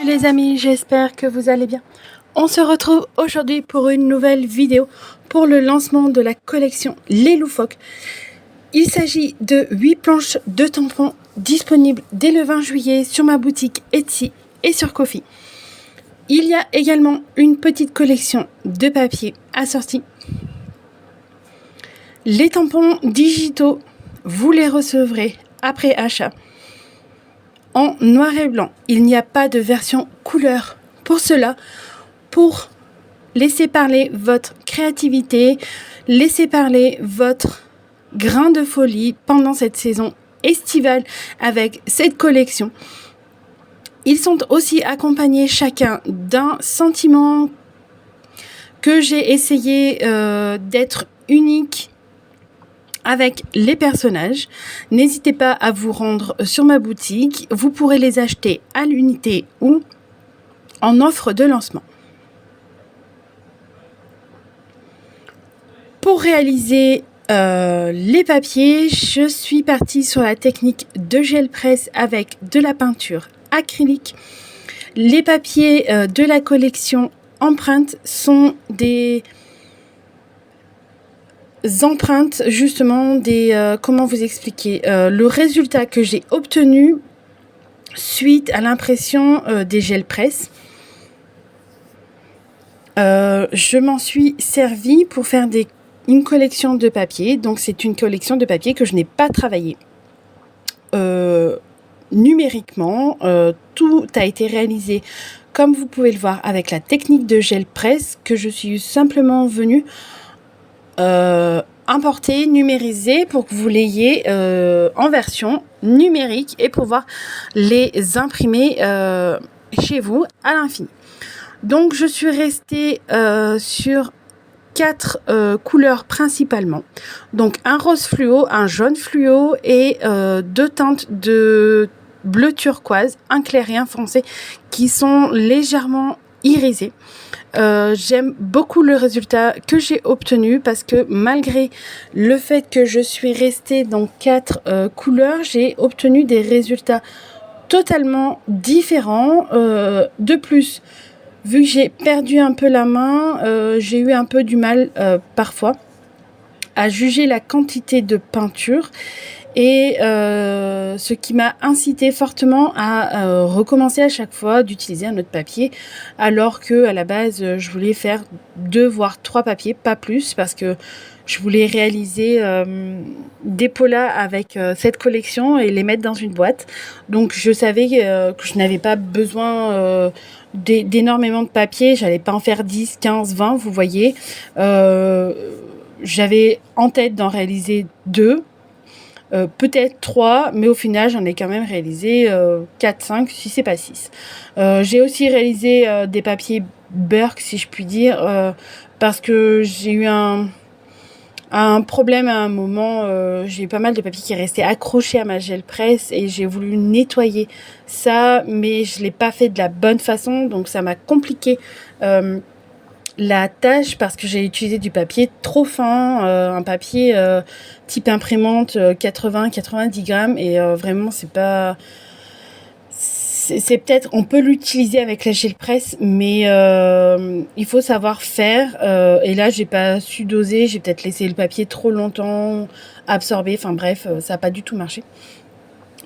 Les amis, j'espère que vous allez bien. On se retrouve aujourd'hui pour une nouvelle vidéo pour le lancement de la collection Les Loufoques. Il s'agit de 8 planches de tampons disponibles dès le 20 juillet sur ma boutique Etsy et sur Ko-fi. Il y a également une petite collection de papier assortie. Les tampons digitaux, vous les recevrez après achat en noir et blanc. Il n'y a pas de version couleur. Pour cela, pour laisser parler votre créativité, laisser parler votre grain de folie pendant cette saison estivale avec cette collection. Ils sont aussi accompagnés chacun d'un sentiment que j'ai essayé d'être unique avec les personnages. N'hésitez pas à vous rendre sur ma boutique. Vous pourrez les acheter à l'unité ou en offre de lancement. Pour réaliser les papiers, je suis partie sur la technique de gel presse avec de la peinture acrylique. Les papiers de la collection empreintes sont des empreintes justement des comment vous expliquer le résultat que j'ai obtenu suite à l'impression des gels presse. Je m'en suis servie pour faire une collection de papier. Donc c'est une collection de papier que je n'ai pas travaillé numériquement. Tout a été réalisé comme vous pouvez le voir avec la technique de gel presse que je suis simplement venue importer, numériser pour que vous l'ayez en version numérique et pouvoir les imprimer chez vous à l'infini. Donc je suis restée sur 4 couleurs principalement. Donc un rose fluo, un jaune fluo et 2 teintes de bleu turquoise, un clair et un foncé qui sont légèrement irisés. J'aime beaucoup le résultat que j'ai obtenu parce que malgré le fait que je suis restée dans 4 couleurs, j'ai obtenu des résultats totalement différents. De plus, vu que j'ai perdu un peu la main, j'ai eu un peu du mal parfois à juger la quantité de peinture et ce qui m'a incité fortement à recommencer à chaque fois d'utiliser un autre papier alors que à la base je voulais faire 2 voire 3 papiers, pas plus, parce que je voulais réaliser des polas avec cette collection et les mettre dans une boîte. Donc je savais que je n'avais pas besoin d'énormément de papier, j'allais pas en faire 10, 15, 20, vous voyez. J'avais en tête d'en réaliser 2, peut-être 3, mais au final j'en ai quand même réalisé 4, 5, si c'est pas 6. J'ai aussi réalisé des papiers Burke, si je puis dire, parce que j'ai eu un problème à un moment. J'ai eu pas mal de papiers qui restaient accrochés à ma gel presse et j'ai voulu nettoyer ça, mais je l'ai pas fait de la bonne façon, donc ça m'a compliqué la tâche parce que j'ai utilisé du papier trop fin, un papier type imprimante 80-90 grammes et vraiment c'est pas... C'est peut-être, on peut l'utiliser avec la gel presse, mais il faut savoir faire. Et là, j'ai pas su doser. J'ai peut-être laissé le papier trop longtemps absorber. Enfin bref, ça n'a pas du tout marché.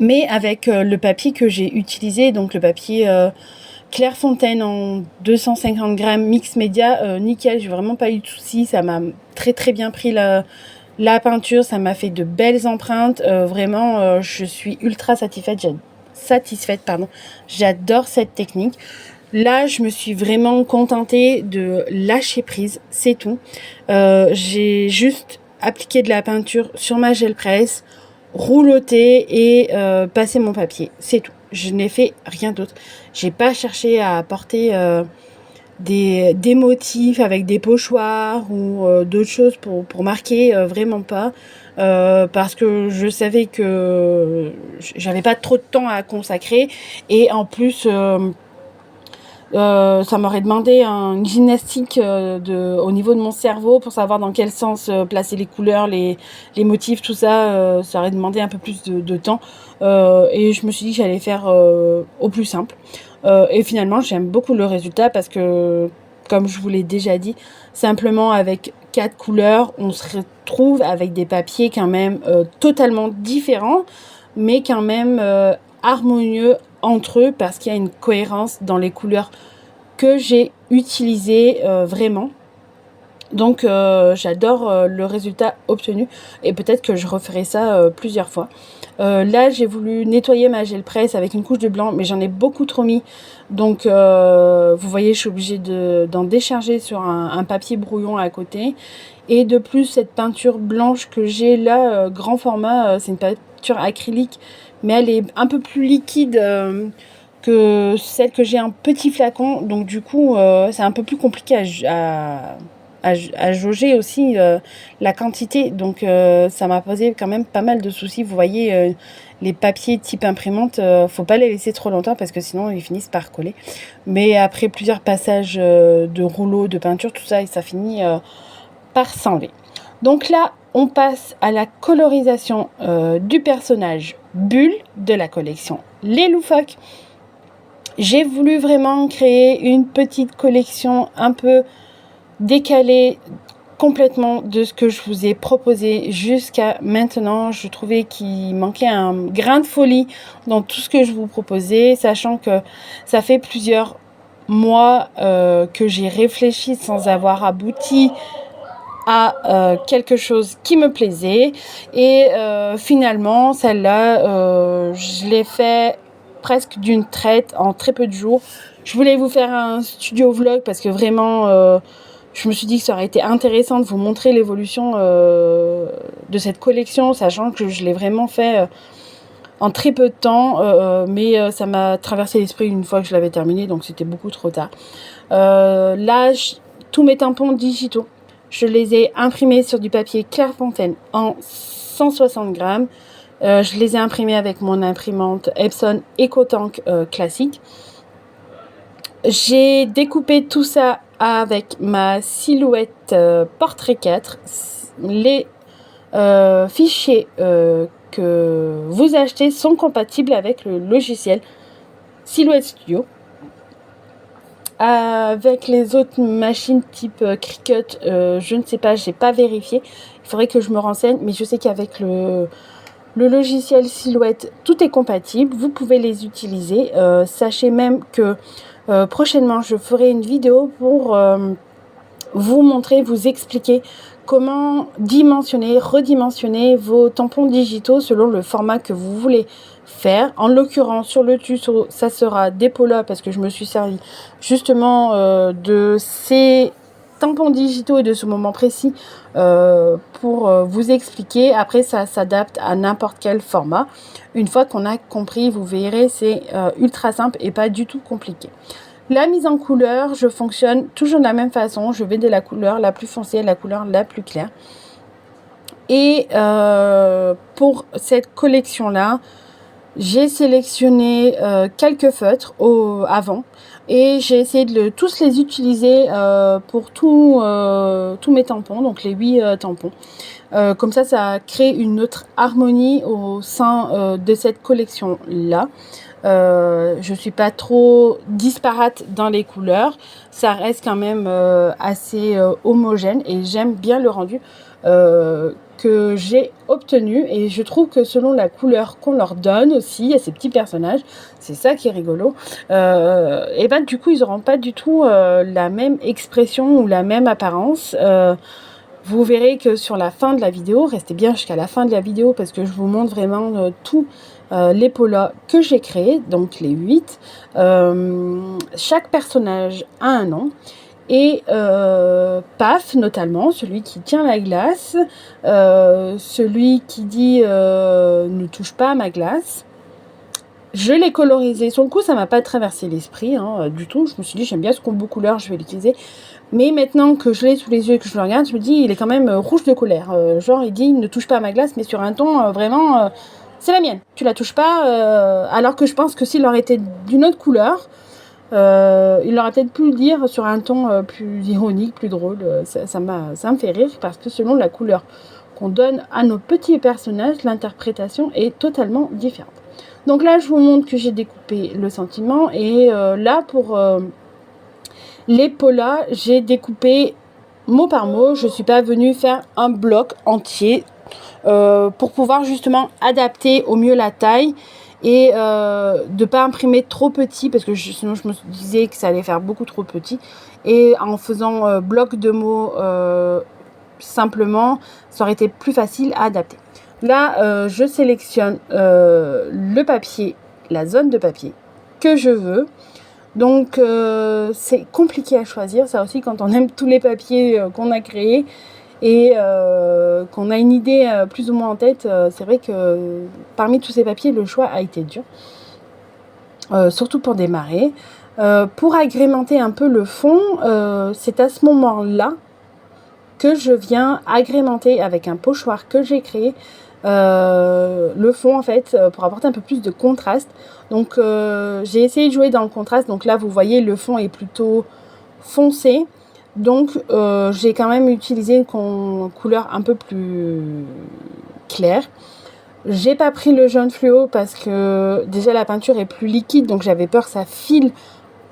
Mais avec le papier que j'ai utilisé, donc le papier Clairefontaine en 250 grammes mix média, nickel. J'ai vraiment pas eu de soucis. Ça m'a très très bien pris la peinture. Ça m'a fait de belles empreintes. Vraiment, je suis ultra satisfaite. J'adore cette technique. Là, je me suis vraiment contentée de lâcher prise, c'est tout. J'ai juste appliqué de la peinture sur ma gel presse, rouloté et passé mon papier, c'est tout. Je n'ai fait rien d'autre. J'ai pas cherché à apporter des motifs avec des pochoirs ou d'autres choses pour marquer, vraiment pas. Parce que je savais que j'avais pas trop de temps à consacrer et en plus ça m'aurait demandé une gymnastique au niveau de mon cerveau pour savoir dans quel sens placer les couleurs, les motifs, tout ça. Ça aurait demandé un peu plus de temps et je me suis dit que j'allais faire au plus simple. Et finalement, j'aime beaucoup le résultat parce que, comme je vous l'ai déjà dit, simplement avec 4 couleurs, on se retrouve avec des papiers quand même totalement différents, mais quand même harmonieux entre eux parce qu'il y a une cohérence dans les couleurs que j'ai utilisées vraiment. Donc j'adore le résultat obtenu et peut-être que je referai ça plusieurs fois. Là j'ai voulu nettoyer ma gel presse avec une couche de blanc, mais j'en ai beaucoup trop mis. Donc vous voyez, je suis obligée d'en décharger sur un papier brouillon à côté. Et de plus, cette peinture blanche que j'ai là, grand format, c'est une peinture acrylique, mais elle est un peu plus liquide que celle que j'ai en petit flacon. Donc du coup c'est un peu plus compliqué à jauger aussi la quantité. Donc ça m'a posé quand même pas mal de soucis. Vous voyez, les papiers type imprimante, faut pas les laisser trop longtemps parce que sinon ils finissent par coller. Mais après plusieurs passages de rouleau, de peinture, tout ça, et ça finit par s'enlever. Donc là, on passe à la colorisation du personnage Bulle de la collection Les Loufoques. J'ai voulu vraiment créer une petite collection un peu décalé complètement de ce que je vous ai proposé jusqu'à maintenant. Je trouvais qu'il manquait un grain de folie dans tout ce que je vous proposais, sachant que ça fait plusieurs mois que j'ai réfléchi sans avoir abouti à quelque chose qui me plaisait. Et finalement, celle-là, je l'ai fait presque d'une traite en très peu de jours. Je voulais vous faire un studio vlog parce que vraiment je me suis dit que ça aurait été intéressant de vous montrer l'évolution de cette collection, sachant que je l'ai vraiment fait en très peu de temps, mais ça m'a traversé l'esprit une fois que je l'avais terminé, donc c'était beaucoup trop tard. Là, tous mes tampons digitaux, je les ai imprimés sur du papier Clairefontaine en 160 grammes. Je les ai imprimés avec mon imprimante Epson EcoTank classique. J'ai découpé tout ça avec ma Silhouette Portrait 4. Les fichiers que vous achetez sont compatibles avec le logiciel Silhouette Studio. Avec les autres machines type Cricut, je ne sais pas, j'ai pas vérifié. Il faudrait que je me renseigne, mais je sais qu'avec le logiciel Silhouette, tout est compatible. Vous pouvez les utiliser. Sachez même que prochainement, je ferai une vidéo pour vous montrer, vous expliquer comment dimensionner, redimensionner vos tampons digitaux selon le format que vous voulez faire. En l'occurrence, sur le tuto, ça sera des polas parce que je me suis servi justement de ces tampons digitaux et de ce moment précis pour vous expliquer. Après, ça s'adapte à n'importe quel format. Une fois qu'on a compris, vous verrez, c'est ultra simple et pas du tout compliqué. La mise en couleur, je fonctionne toujours de la même façon. Je vais de la couleur la plus foncée à la couleur la plus claire. Et pour cette collection-là, j'ai sélectionné quelques feutres avant et j'ai essayé de tous les utiliser pour tous mes tampons, donc les 8 tampons. Comme ça crée une autre harmonie au sein de cette collection-là. Je suis pas trop disparate dans les couleurs, ça reste quand même assez homogène et j'aime bien le rendu que j'ai obtenu, et je trouve que selon la couleur qu'on leur donne aussi à ces petits personnages, c'est ça qui est rigolo, et ben du coup ils n'auront pas du tout la même expression ou la même apparence. Vous verrez que sur la fin de la vidéo, restez bien jusqu'à la fin de la vidéo parce que je vous montre vraiment tous les polas que j'ai créés, donc les 8. Chaque personnage a un nom. Et Paf, notamment, celui qui tient la glace, celui qui dit ne touche pas à ma glace. Je l'ai colorisé. Sur le coup, ça m'a pas traversé l'esprit du tout. Je me suis dit, j'aime bien ce combo couleur, je vais l'utiliser. Mais maintenant que je l'ai sous les yeux et que je le regarde, je me dis, il est quand même rouge de colère. Genre, il dit, ne touche pas à ma glace, mais sur un ton vraiment, c'est la mienne. Tu la touches pas. Alors que je pense que s'il aurait été d'une autre couleur, il aurait peut-être pu le dire sur un ton plus ironique, plus drôle. Ça me fait rire parce que selon la couleur qu'on donne à nos petits personnages, l'interprétation est totalement différente. Donc là, je vous montre que j'ai découpé le sentiment. Et là, pour les polas, j'ai découpé mot par mot. Je ne suis pas venue faire un bloc entier pour pouvoir justement adapter au mieux la taille et de ne pas imprimer trop petit parce que sinon je me disais que ça allait faire beaucoup trop petit. Et en faisant bloc de mots simplement, ça aurait été plus facile à adapter. Là, je sélectionne le papier, la zone de papier que je veux. Donc, c'est compliqué à choisir. Ça aussi, quand on aime tous les papiers qu'on a créés et qu'on a une idée plus ou moins en tête, c'est vrai que parmi tous ces papiers, le choix a été dur. Surtout pour démarrer. Pour agrémenter un peu le fond, c'est à ce moment-là que je viens agrémenter avec un pochoir que j'ai créé le fond en fait pour apporter un peu plus de contraste. Donc j'ai essayé de jouer dans le contraste. Donc là vous voyez le fond est plutôt foncé. Donc j'ai quand même utilisé une couleur un peu plus claire. J'ai pas pris le jaune fluo parce que déjà la peinture est plus liquide. Donc j'avais peur que ça file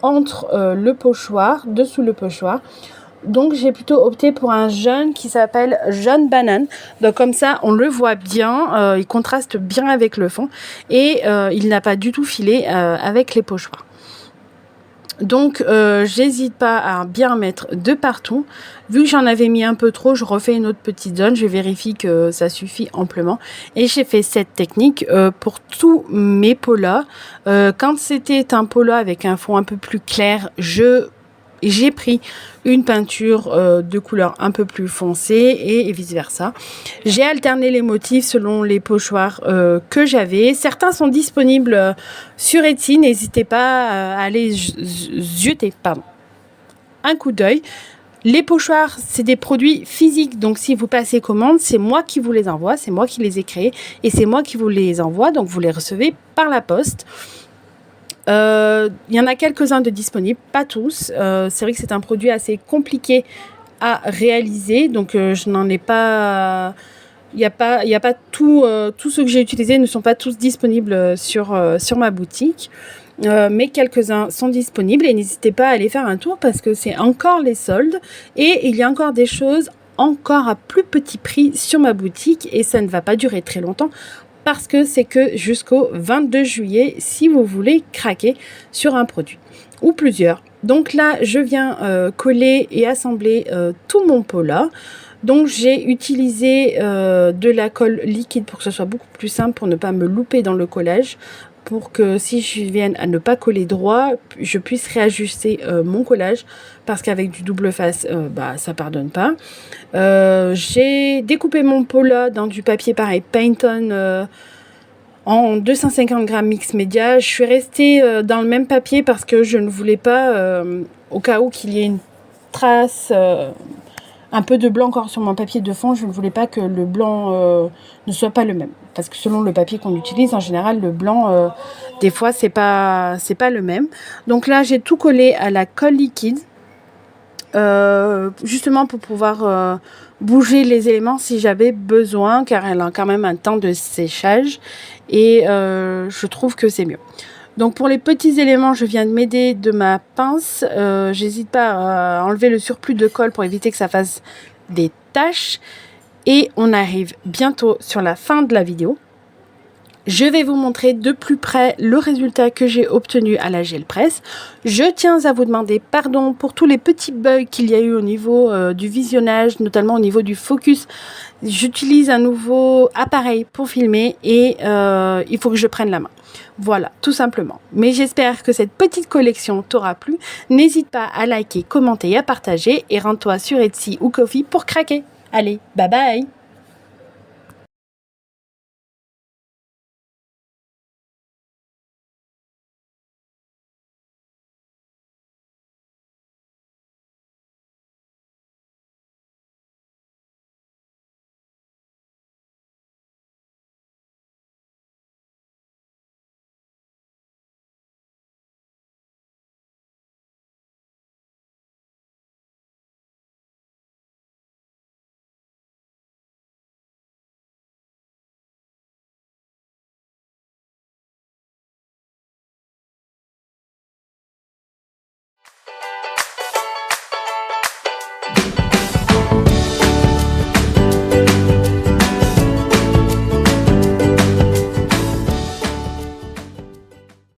entre le pochoir, dessous le pochoir. Donc j'ai plutôt opté pour un jaune qui s'appelle jaune banane. Donc comme ça on le voit bien, il contraste bien avec le fond et il n'a pas du tout filé avec les pochoirs. Donc j'hésite pas à bien mettre de partout. Vu que j'en avais mis un peu trop, je refais une autre petite zone. Je vérifie que ça suffit amplement. Et j'ai fait cette technique pour tous mes polas. Quand c'était un pola avec un fond un peu plus clair, j'ai pris une peinture de couleur un peu plus foncée et vice versa. J'ai alterné les motifs selon les pochoirs que j'avais. Certains sont disponibles sur Etsy. N'hésitez pas à aller jeter un coup d'œil. Les pochoirs, c'est des produits physiques. Donc, si vous passez commande, c'est moi qui vous les envoie. C'est moi qui les ai créés et c'est moi qui vous les envoie. Donc, vous les recevez par la poste. Il y en a quelques-uns de disponibles, pas tous. C'est vrai que c'est un produit assez compliqué à réaliser, donc je n'en ai pas. Il y a pas tout. Tous ceux que j'ai utilisés ne sont pas tous disponibles sur ma boutique. Mais quelques-uns sont disponibles et n'hésitez pas à aller faire un tour parce que c'est encore les soldes et il y a encore des choses encore à plus petit prix sur ma boutique et ça ne va pas durer très longtemps. Parce que c'est que jusqu'au 22 juillet si vous voulez craquer sur un produit ou plusieurs. Donc là, je viens coller et assembler tout mon pola. Donc j'ai utilisé de la colle liquide pour que ce soit beaucoup plus simple, pour ne pas me louper dans le collage. Pour que si je vienne à ne pas coller droit, je puisse réajuster mon collage. Parce qu'avec du double face, ça pardonne pas. J'ai découpé mon pola dans du papier pareil, Pantone en 250 grammes mix média. Je suis restée dans le même papier parce que je ne voulais pas, au cas où qu'il y ait une trace, un peu de blanc encore sur mon papier de fond, je ne voulais pas que le blanc ne soit pas le même. Parce que selon le papier qu'on utilise, en général, le blanc, des fois, c'est pas le même. Donc là, j'ai tout collé à la colle liquide. Justement pour pouvoir bouger les éléments si j'avais besoin, car elle a quand même un temps de séchage et je trouve que c'est mieux. Donc pour les petits éléments, je viens de m'aider de ma pince. J'hésite pas à enlever le surplus de colle pour éviter que ça fasse des taches. Et on arrive bientôt sur la fin de la vidéo. Je vais vous montrer de plus près le résultat que j'ai obtenu à la gel presse. Je tiens à vous demander pardon pour tous les petits bugs qu'il y a eu au niveau du visionnage, notamment au niveau du focus. J'utilise un nouveau appareil pour filmer et il faut que je prenne la main. Voilà, tout simplement. Mais j'espère que cette petite collection t'aura plu. N'hésite pas à liker, commenter et à partager et rends-toi sur Etsy ou Ko-fi pour craquer. Allez, bye bye!